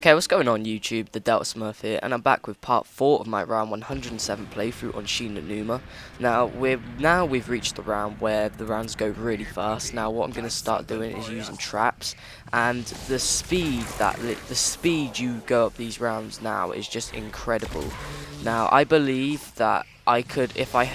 Okay, what's going on YouTube? The Delta Smurf here, and I'm back with part 4 of my round 107 playthrough on Numa. Now we've reached the round where the rounds go really fast. Now what I'm going to start doing is using traps, and the speed you go up these rounds now is just incredible. Now I believe that I could, if I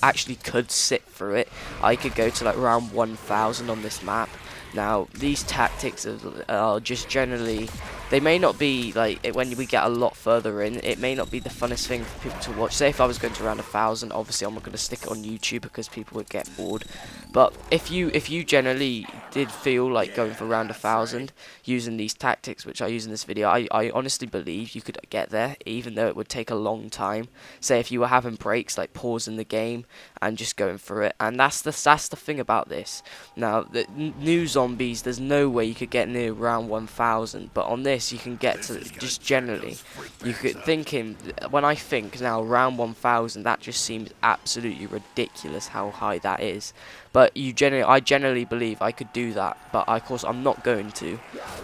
actually could sit through it, I could go to like round 1000 on this map. Now, these tactics are just generally, they may not be, like, when we get a lot further in, it may not be the funnest thing for people to watch. Say if I was going to round 1000, obviously I'm not going to stick it on YouTube because people would get bored. But if you generally did feel like going for round 1000 using these tactics, which I use in this video, I honestly believe you could get there, even though it would take a long time. Say if you were having breaks, like pausing the game and just going through it. And that's the thing about this. Now, the new zombies, there's no way you could get near round 1000, but on this you can get to, just generally, you could when I think now round 1000, that just seems absolutely ridiculous how high that is. But I generally believe I could do that, but of course I'm not going to.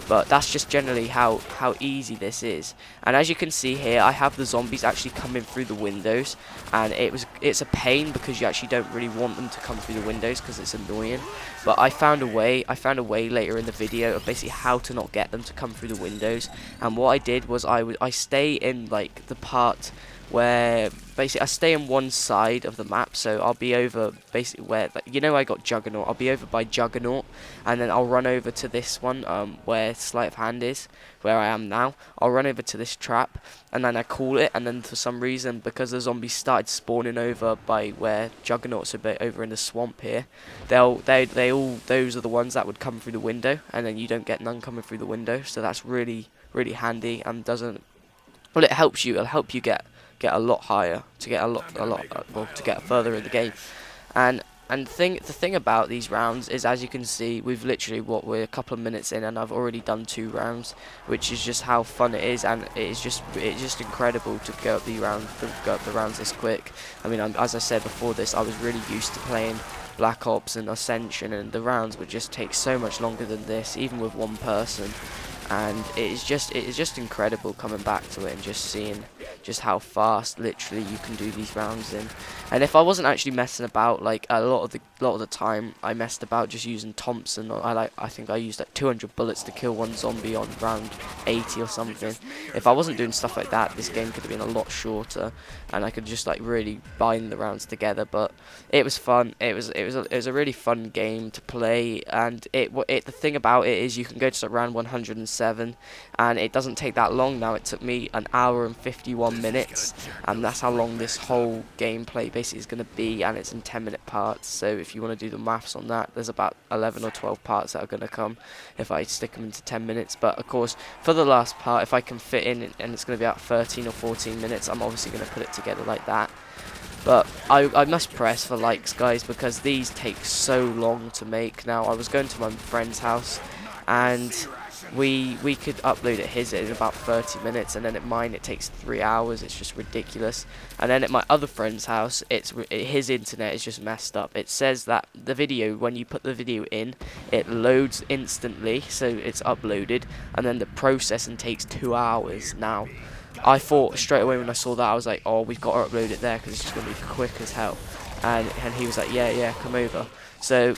But that's just generally how easy this is. And as you can see here, I have the zombies actually coming through the windows, and it's a pain because you actually don't really want them to come through the windows because it's annoying. But I found a way later in the video of basically how to not get them to come through the windows. And what I did was I stay in like the part where basically I stay on one side of the map, so I'll be over basically where, like, you know, I got Juggernaut, I'll be over by Juggernaut, and then I'll run over to this one where Sleight of Hand is, where I am now. I'll run over to this trap, and then I call it, and then for some reason, because the zombies started spawning over by where Juggernaut's a bit over in the swamp here, those are the ones that would come through the window, and then you don't get none coming through the window, so that's really handy, and it'll help you get a lot higher, to get to get further in the game. And the thing about these rounds is, as you can see, we're a couple of minutes in, and I've already done 2 rounds, which is just how fun it is, and it's just incredible to go up the rounds this quick. I mean, as I said before this, I was really used to playing Black Ops and Ascension, and the rounds would just take so much longer than this, even with one person. And it is just incredible coming back to it and just seeing just how fast literally you can do these rounds in. And if I wasn't actually messing about, like a lot of the time I messed about just using Thompson, or I think I used like 200 bullets to kill one zombie on round 80 or something. If I wasn't doing stuff like that, this game could have been a lot shorter, and I could just like really bind the rounds together. But it was fun. It was a really fun game to play, and the thing about it is you can go to round 107, and it doesn't take that long now. It took me 1 hour and 51 minutes, and that's how long this whole gameplay basically is going to be, and it's in 10-minute parts. So if you want to do the maths on that, there's about 11 or 12 parts that are going to come if I stick them into 10 minutes. But of course, for the last part, if I can fit in, and it's going to be about 13 or 14 minutes, I'm obviously going to put it together like that. But I must press for likes, guys, because these take so long to make. Now, I was going to my friend's house, and we could upload at his in about 30 minutes, and then at mine it takes 3 hours. It's just ridiculous. And then at my other friend's house, his internet is just messed up. It says that the video, when you put the video in, it loads instantly, so it's uploaded, and then the processing takes 2 hours. Now, I thought straight away when I saw that, I was like, oh, we've got to upload it there because it's just going to be quick as hell. And he was like, yeah, come over. So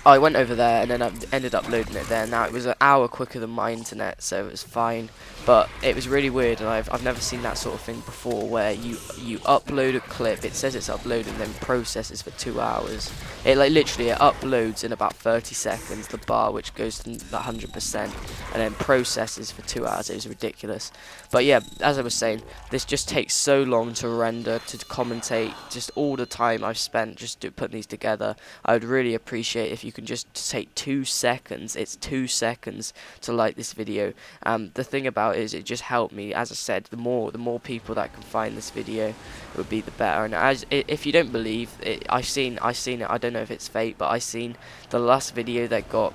I went over there, and then I ended up loading it there. Now, it was an hour quicker than my internet, so it was fine. But it was really weird, and I've never seen that sort of thing before, where you upload a clip, it says it's uploaded, and then processes for 2 hours. It literally uploads in about 30 seconds, the bar, which goes to 100%, and then processes for 2 hours. It was ridiculous. But yeah, as I was saying, this just takes so long to render, to commentate, just all the time I've spent just putting these together. I would really appreciate if you can just take 2 seconds. It's 2 seconds to like this video. The thing about it is, it just helped me. As I said, the more people that can find this video, it would be the better. And if you don't believe it, I've seen it. I don't know if it's fake, but I seen the last video that got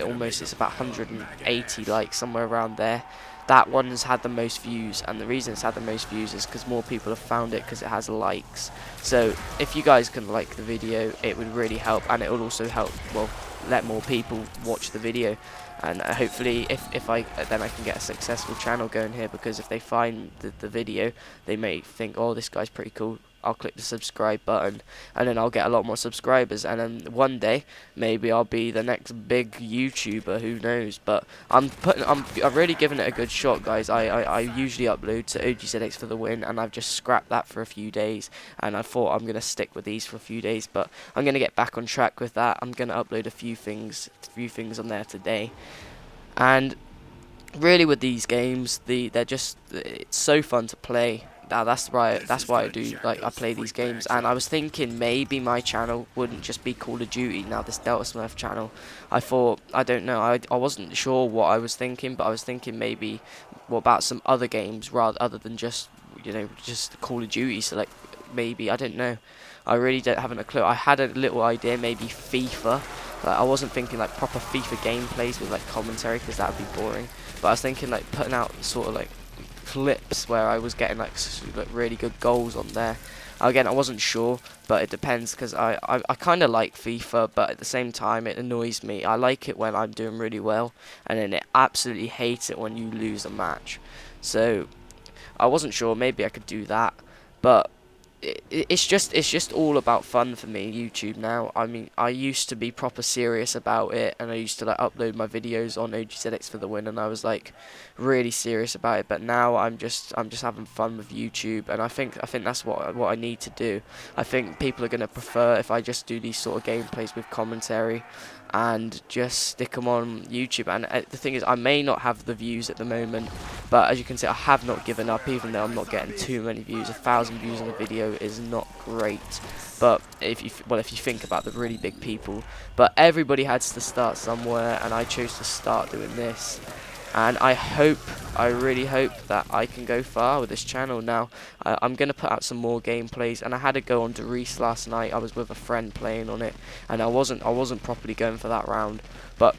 almost, it's about 180 likes, somewhere around there. That one's had the most views, and the reason it's had the most views is because more people have found it because it has likes. So if you guys can like the video, it would really help, and it would also help, well, let more people watch the video. And hopefully if I then I can get a successful channel going here, because if they find the video, they may think, oh, this guy's pretty cool, I'll click the subscribe button, and then I'll get a lot more subscribers, and then one day maybe I'll be the next big YouTuber, who knows. But I'm really giving it a good shot, guys. I usually upload to OGZX for the win, and I've just scrapped that for a few days, and I thought I'm gonna stick with these for a few days, but I'm gonna get back on track with that. I'm gonna upload a few things on there today. And really, with these games, it's so fun to play. That's right. That's why I play these games. And I was thinking maybe my channel wouldn't just be Call of Duty. Now this Delta Smurf channel, I thought, I don't know, I wasn't sure what I was thinking, but I was thinking maybe what about some other games other than just just Call of Duty. So like maybe, I don't know. I really haven't a clue. I had a little idea, maybe FIFA. Like, I wasn't thinking like proper FIFA gameplays with like commentary, because that would be boring. But I was thinking like putting out sort of like clips where I was getting like really good goals on there. Again, I wasn't sure, but it depends, because I kind of like FIFA, but at the same time it annoys me. I like it when I'm doing really well, and then it absolutely hates it when you lose a match. So I wasn't sure, maybe I could do that, but it's just all about fun for me, YouTube now. I mean, I used to be proper serious about it, and I used to like upload my videos on OGZX for the win, and I was like really serious about it. But now I'm just having fun with YouTube, and I think that's what I need to do. I think people are gonna prefer if I just do these sort of gameplays with commentary, and just stick them on YouTube. And the thing is, I may not have the views at the moment, but as you can see, I have not given up, even though I'm not getting too many views. 1,000 views on a video is not great, but if you think about the really big people, but everybody has to start somewhere, and I chose to start doing this. And I really hope that I can go far with this channel. Now, I'm going to put out some more gameplays, and I had to go on to Reese last night. I was with a friend playing on it, and I wasn't properly going for that round, but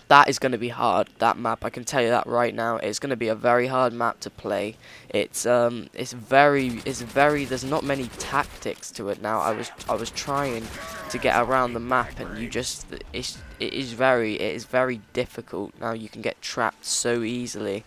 that is going to be hard. That map, I can tell you that right now. It's going to be a very hard map to play. It's very. There's not many tactics to it now. I was trying to get around the map, and it is very difficult. Now you can get trapped so easily,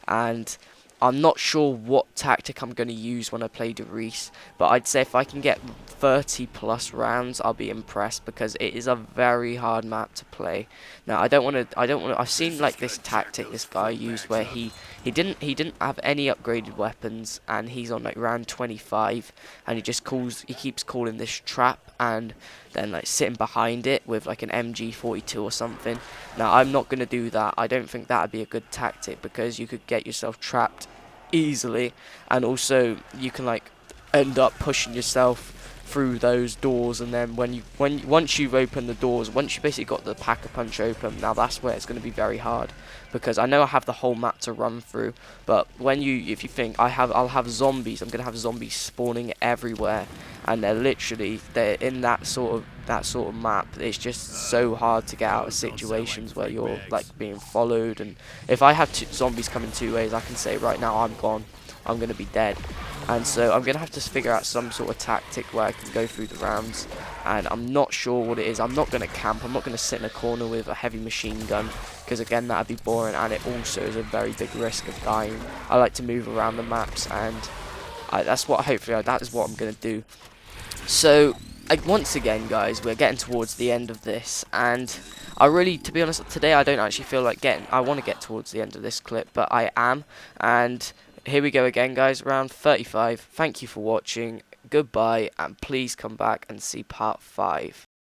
and I'm not sure what tactic I'm going to use when I play Reese, but I'd say if I can get 30 plus rounds, I'll be impressed, because it is a very hard map to play. Now I don't want to. I've seen like this tactic this guy used where he didn't have any upgraded weapons, and he's on like round 25, and he keeps calling this trap, and then like sitting behind it with like an MG42 or something. Now I'm not going to do that. I don't think that would be a good tactic, because you could get yourself trapped easily, and also you can like end up pushing yourself through those doors, and then once you've opened the doors, once you basically got the pack-a-punch open, now that's where it's going to be very hard, because I know I have the whole map to run through, but if you think I'll have zombies, I'm going to have zombies spawning everywhere, and they're in that sort of map. It's just so hard to get out of situations where you're like being followed, and if I have zombies coming two ways, I can say right now I'm gone. I'm going to be dead. And so I'm going to have to figure out some sort of tactic where I can go through the rounds, and I'm not sure what it is. I'm not going to camp. I'm not going to sit in a corner with a heavy machine gun, because again that would be boring, and it also is a very big risk of dying. I like to move around the maps, and that is what I'm going to do. So once again, guys, we're getting towards the end of this, and to be honest, today I don't actually feel like I want to get towards the end of this clip, but I am. And here we go again, guys, round 35. Thank you for watching. Goodbye, and please come back and see part 5.